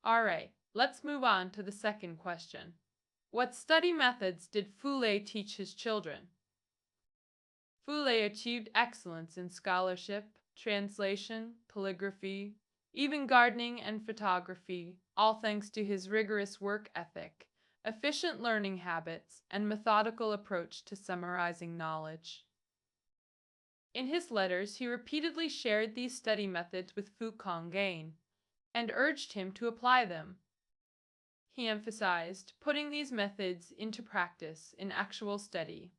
Alright, let's move on to the second question. What study methods did Fu Lei teach his children? Fu Lei achieved excellence in scholarship, translation, calligraphy, even gardening and photography, all thanks to his rigorous work ethic, efficient learning habits, and methodical approach to summarizing knowledge. In his letters, he repeatedly shared these study methods with Fu Cong and urged him to apply them. He emphasized putting these methods into practice in actual study.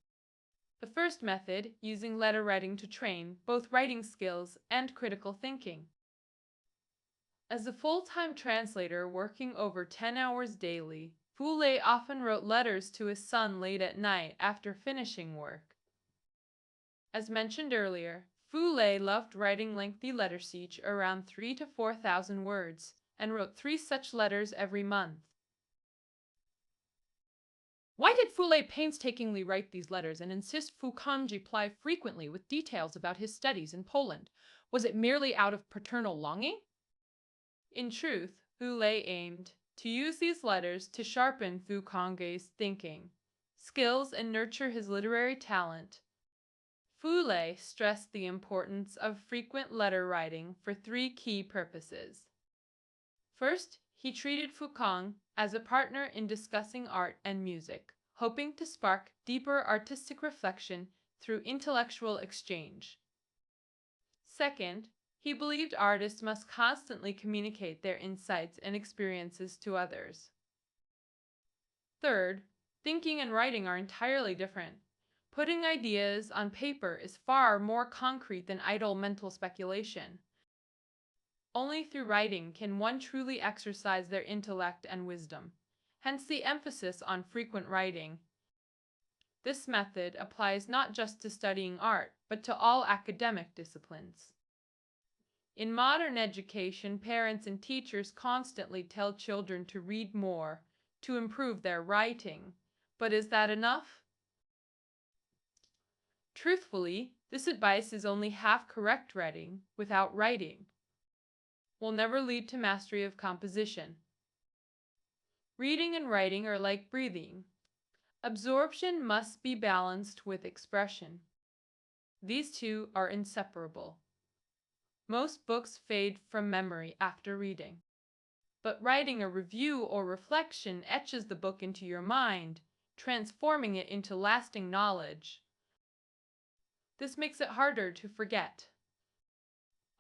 The first method, using letter writing to train both writing skills and critical thinking. As a full-time translator working over 10 hours daily, Fu Lei often wrote letters to his son late at night after finishing work. As mentioned earlier, Fu Lei loved writing lengthy letters, each around 3,000 to 4,000 words, and wrote 3 such letters every month. Why did Fu Lei painstakingly write these letters and insist Fu Cong reply frequently with details about his studies in Poland? Was it merely out of paternal longing? In truth, Fu Lei aimed to use these letters to sharpen Fu Cong's thinking, skills, and nurture his literary talent. Fu Lei stressed the importance of frequent letter writing for 3 key purposes. First, he treated Fu Cong as a partner in discussing art and music, hoping to spark deeper artistic reflection through intellectual exchange. Second, he believed artists must constantly communicate their insights and experiences to others. Third, thinking and writing are entirely different. Putting ideas on paper is far more concrete than idle mental speculation. Only through writing can one truly exercise their intellect and wisdom, hence the emphasis on frequent writing. This method applies not just to studying art, but to all academic disciplines. In modern education, parents and teachers constantly tell children to read more, to improve their writing. But is that enough? Truthfully, this advice is only half correct. Reading without writing will never lead to mastery of composition. Reading and writing are like breathing. Absorption must be balanced with expression. These two are inseparable. Most books fade from memory after reading, but writing a review or reflection etches the book into your mind, transforming it into lasting knowledge. This makes it harder to forget.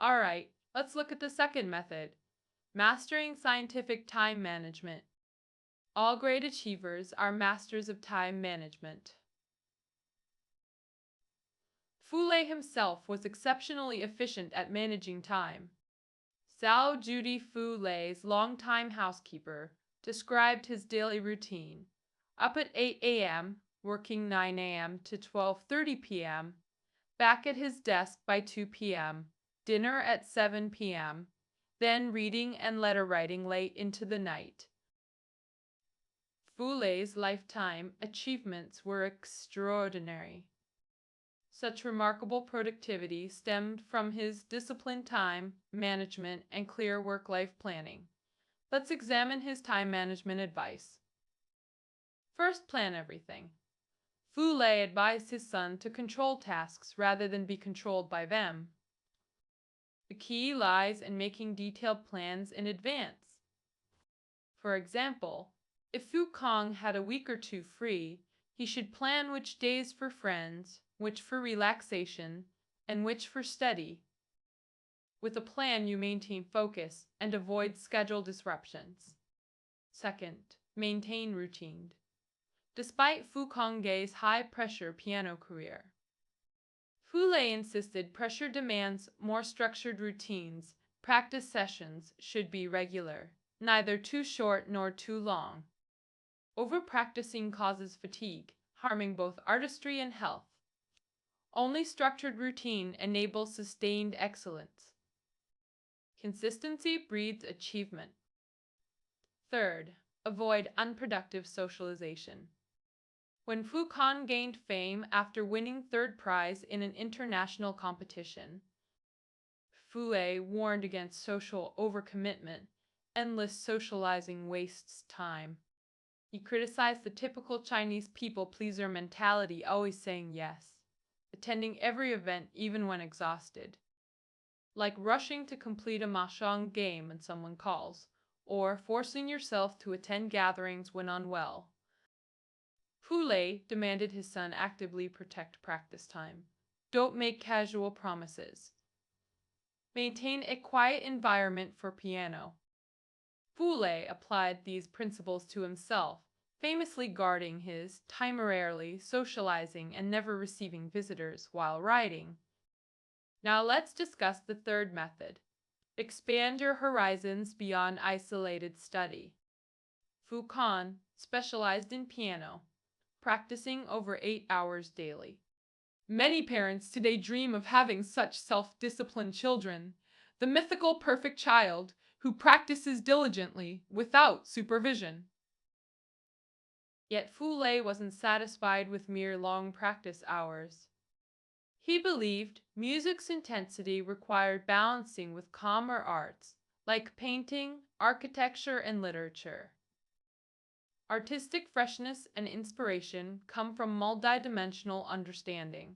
Alright, let's look at the second method, mastering scientific time management. All great achievers are masters of time management. Fu Lei himself was exceptionally efficient at managing time. Cao Judy, Fu Lei's longtime housekeeper, described his daily routine: up at 8 a.m., working 9 a.m. to 12:30 p.m., back at his desk by 2 p.m., dinner at 7 p.m., then reading and letter writing late into the night. Fu Lei's lifetime achievements were extraordinary. Such remarkable productivity stemmed from his disciplined time management and clear work-life planning. Let's examine his time management advice. First, plan everything. Fu Lei advised his son to control tasks rather than be controlled by them. The key lies in making detailed plans in advance. For example, if Fu Cong had a week or 2 free, he should plan which days for friends, which for relaxation, and which for study. With a plan, you maintain focus and avoid schedule disruptions. Second, maintain routine. Despite Fu Cong's high-pressure piano career, Fu Lei insisted pressure demands more structured routines. Practice sessions should be regular, neither too short nor too long. Over-practicing causes fatigue, harming both artistry and health. Only structured routine enables sustained excellence. Consistency breeds achievement. Third, avoid unproductive socialization. When Fu Cong gained fame after winning 3rd prize in an international competition, Fu Lei warned against social overcommitment endless socializing wastes time. He criticized the typical Chinese people-pleaser mentality, always saying yes, attending every event even when exhausted. Like rushing to complete a mahjong game when someone calls, or forcing yourself to attend gatherings when unwell. Fu Lei demanded his son actively protect practice time. Don't make casual promises. Maintain a quiet environment for piano. Fu Lei applied these principles to himself, famously guarding his time rarely, socializing, and never receiving visitors while writing. Now let's discuss the third method. Expand your horizons beyond isolated study. Fu Kan specialized in piano, practicing over 8 hours daily. Many parents today dream of having such self-disciplined children, the mythical perfect child who practices diligently without supervision. Yet Fu Lei wasn't satisfied with mere long practice hours. He believed music's intensity required balancing with calmer arts, like painting, architecture, and literature. Artistic freshness and inspiration come from multidimensional understanding.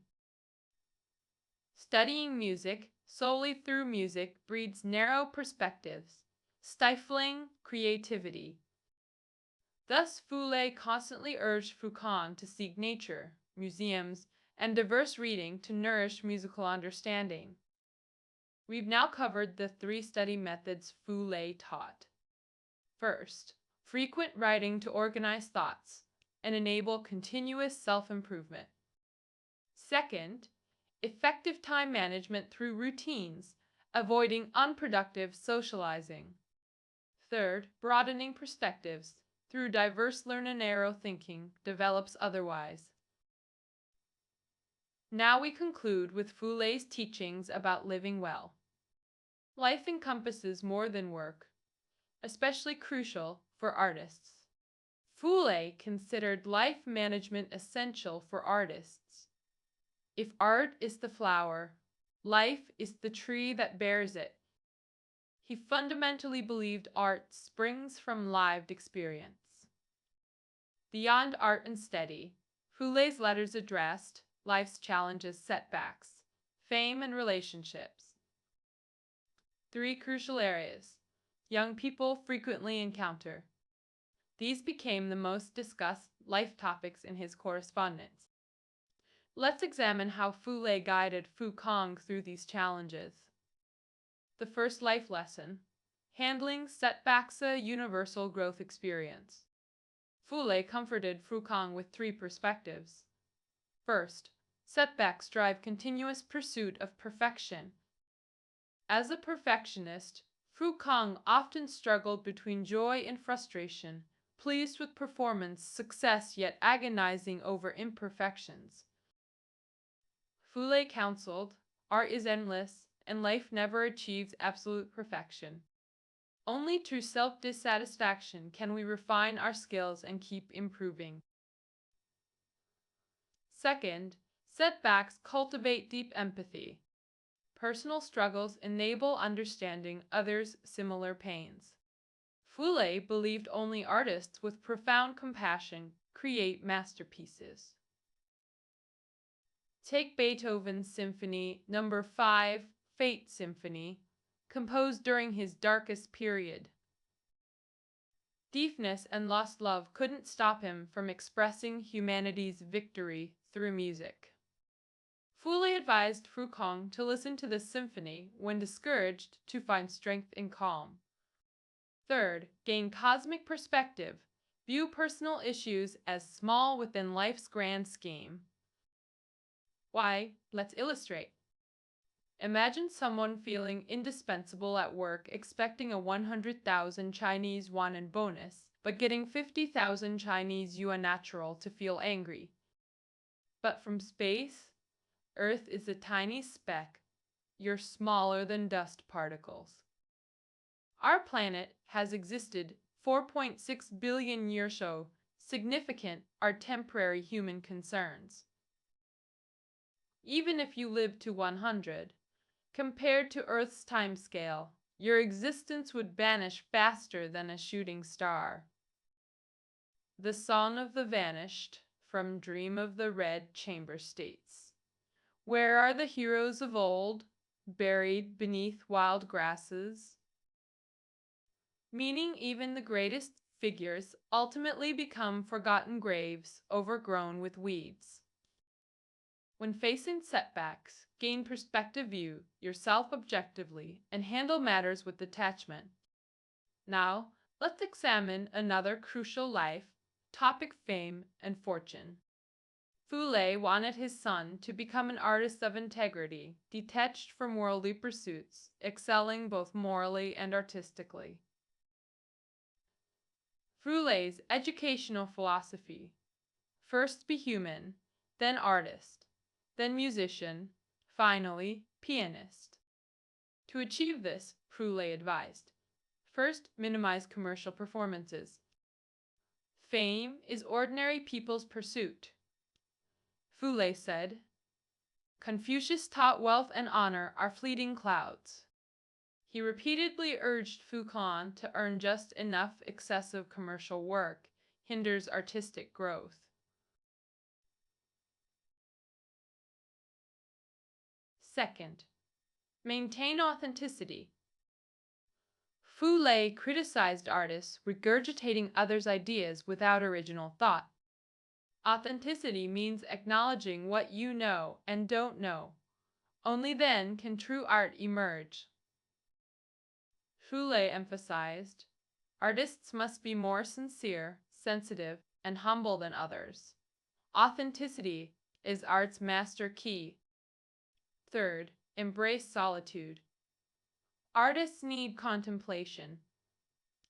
Studying music solely through music breeds narrow perspectives, stifling creativity. Thus, Fu Lei constantly urged Fu Kan to seek nature, museums, and diverse reading to nourish musical understanding. We've now covered the 3 study methods Fu Lei taught. First, frequent writing to organize thoughts and enable continuous self-improvement. Second, effective time management through routines, avoiding unproductive socializing. Third, broadening perspectives through diverse learn and narrow thinking develops otherwise. Now we conclude with Fu Lei's teachings about living well. Life encompasses more than work, especially crucial for artists. Fu Lei considered life management essential for artists. If art is the flower, life is the tree that bears it. He fundamentally believed art springs from lived experience. Beyond art and study, Fu Lei's letters addressed life's challenges, setbacks, fame, and relationships. 3 crucial areas young people frequently encounter. These became the most discussed life topics in his correspondence. Let's examine how Fu Lei guided Fu Cong through these challenges. The first life lesson, handling setbacks, a universal growth experience. Fu Lei comforted Fu Cong with 3 perspectives. First, setbacks drive continuous pursuit of perfection. As a perfectionist, Fu Cong often struggled between joy and frustration, pleased with performance, success, yet agonizing over imperfections. Fu Lei counseled, art is endless, and life never achieves absolute perfection. Only through self-dissatisfaction can we refine our skills and keep improving. Second, setbacks cultivate deep empathy. Personal struggles enable understanding others' similar pains. Fu Lei believed only artists with profound compassion create masterpieces. Take Beethoven's Symphony No. 5, Fate Symphony, composed during his darkest period. Deafness and lost love couldn't stop him from expressing humanity's victory through music. Fu Lei advised Fu Cong to listen to this symphony when discouraged to find strength in calm. Third, gain cosmic perspective. View personal issues as small within life's grand scheme. Why? Let's illustrate. Imagine someone feeling indispensable at work, expecting a 100,000 Chinese yuan in bonus, but getting 50,000 Chinese yuan natural to feel angry. But from space, Earth is a tiny speck. You're smaller than dust particles. Our planet has existed 4.6 billion years ago. Significant are temporary human concerns. Even if you live to 100, compared to Earth's timescale, your existence would vanish faster than a shooting star. The Song of the Vanished, from Dream of the Red Chamber states, where are the heroes of old, buried beneath wild grasses? Meaning even the greatest figures ultimately become forgotten graves overgrown with weeds. When facing setbacks, gain perspective, view yourself objectively, and handle matters with detachment. Now, let's examine another crucial life topic: fame and fortune. Fu Lei wanted his son to become an artist of integrity, detached from worldly pursuits, excelling both morally and artistically. Fu Lei's educational philosophy: first be human, then artist, then musician, finally pianist. To achieve this, Fu Lei advised, first minimize commercial performances. Fame is ordinary people's pursuit. Fu Lei said, Confucius taught wealth and honor are fleeting clouds. He repeatedly urged Fu Kong to earn just enough. Excessive commercial work hinders artistic growth. Second, maintain authenticity. Fu Lei criticized artists regurgitating others' ideas without original thought. Authenticity means acknowledging what you know and don't know. Only then can true art emerge. Fu Lei emphasized, artists must be more sincere, sensitive, and humble than others. Authenticity is art's master key. Third, embrace solitude. Artists need contemplation.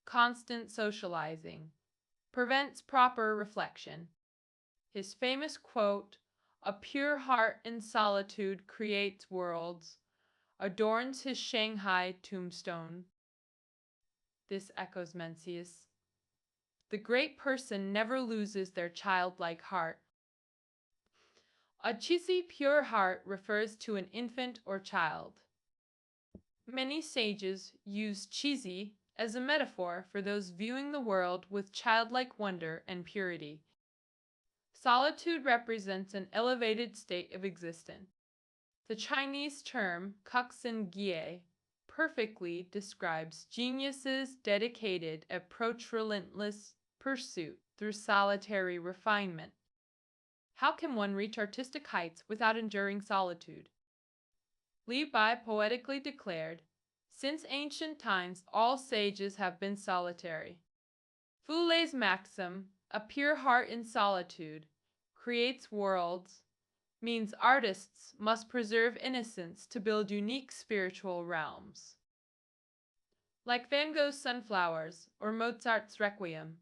Constant socializing prevents proper reflection. His famous quote, "A pure heart in solitude creates worlds," adorns his Shanghai tombstone. This echoes Mencius. The great person never loses their childlike heart. A cheesy pure heart refers to an infant or child. Many sages use cheesy as a metaphor for those viewing the world with childlike wonder and purity. Solitude represents an elevated state of existence. The Chinese term "cuxin gie" perfectly describes geniuses dedicated approach relentless pursuit through solitary refinement. How can one reach artistic heights without enduring solitude? Li Bai poetically declared, "Since ancient times all sages have been solitary." Fu Lei's maxim, "A pure heart in solitude creates worlds," means artists must preserve innocence to build unique spiritual realms. Like Van Gogh's Sunflowers or Mozart's Requiem.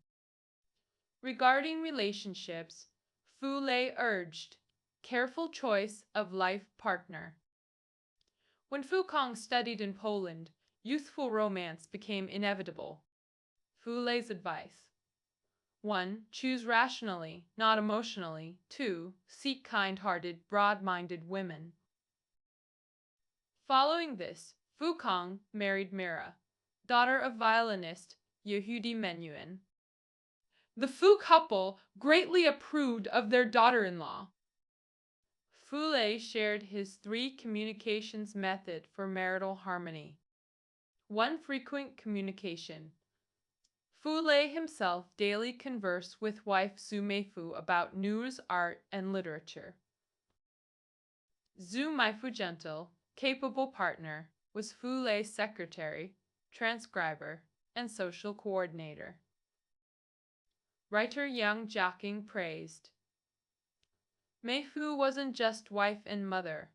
Regarding relationships, Fu Lei urged careful choice of life partner. When Fu Kong studied in Poland, youthful romance became inevitable. Fu Lei's advice: 1. Choose rationally, not emotionally. 2. Seek kind-hearted, broad-minded women. Following this, Fu Kong married Mira, daughter of violinist Yehudi Menuhin. The Fu couple greatly approved of their daughter-in-law. Fu Lei shared his 3 communications method for marital harmony. 1. Frequent communication. Fu Lei himself daily conversed with wife Zhu Meifu about news, art, and literature. Zhu Meifu, gentle, capable partner, was Fu Lei's secretary, transcriber, and social coordinator. Writer Yang Jiaqing praised, Meifu wasn't just wife and mother,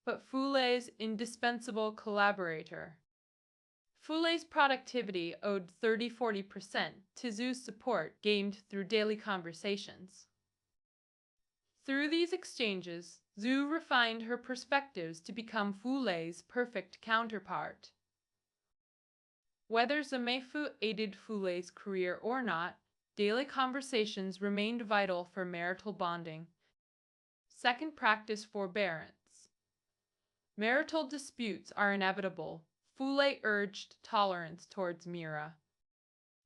but Fu Lei's indispensable collaborator. Fu Lei's productivity owed 30–40% to Zhu's support gained through daily conversations. Through these exchanges, Zhu refined her perspectives to become Fu Lei's perfect counterpart. Whether Meifu aided Fu Lei's career or not, daily conversations remained vital for marital bonding. Second, practice forbearance. Marital disputes are inevitable. Fu Lei urged tolerance towards Mira.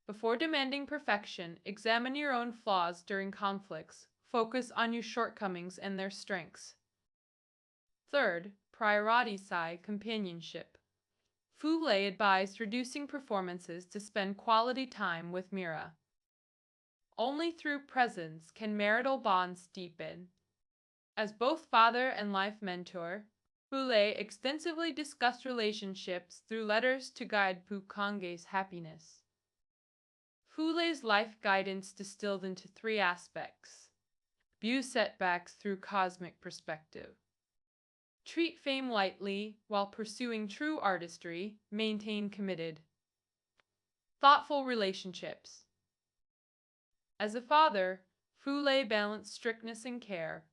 Before demanding perfection, examine your own flaws during conflicts. Focus on your shortcomings and their strengths. Third, prioritize companionship. Fu Lei advised reducing performances to spend quality time with Mira. Only through presence can marital bonds deepen. As both father and life mentor, Fu Lei extensively discussed relationships through letters to guide Pu Kang's happiness. Fu Lei's life guidance distilled into three aspects: view setbacks through cosmic perspective, treat fame lightly while pursuing true artistry, maintain committed, thoughtful relationships. As a father, Fu Lei balanced strictness and care,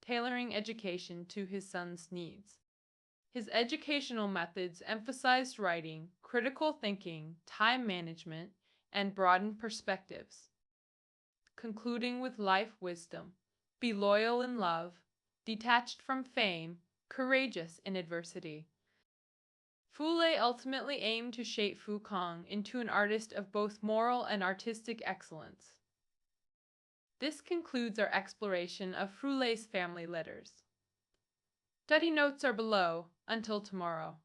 tailoring education to his son's needs. His educational methods emphasized writing, critical thinking, time management, and broadened perspectives. Concluding with life wisdom: be loyal in love, detached from fame, courageous in adversity. Fu Lei ultimately aimed to shape Fu Cong into an artist of both moral and artistic excellence. This concludes our exploration of Fu Lei's family letters. Study notes are below. Until tomorrow.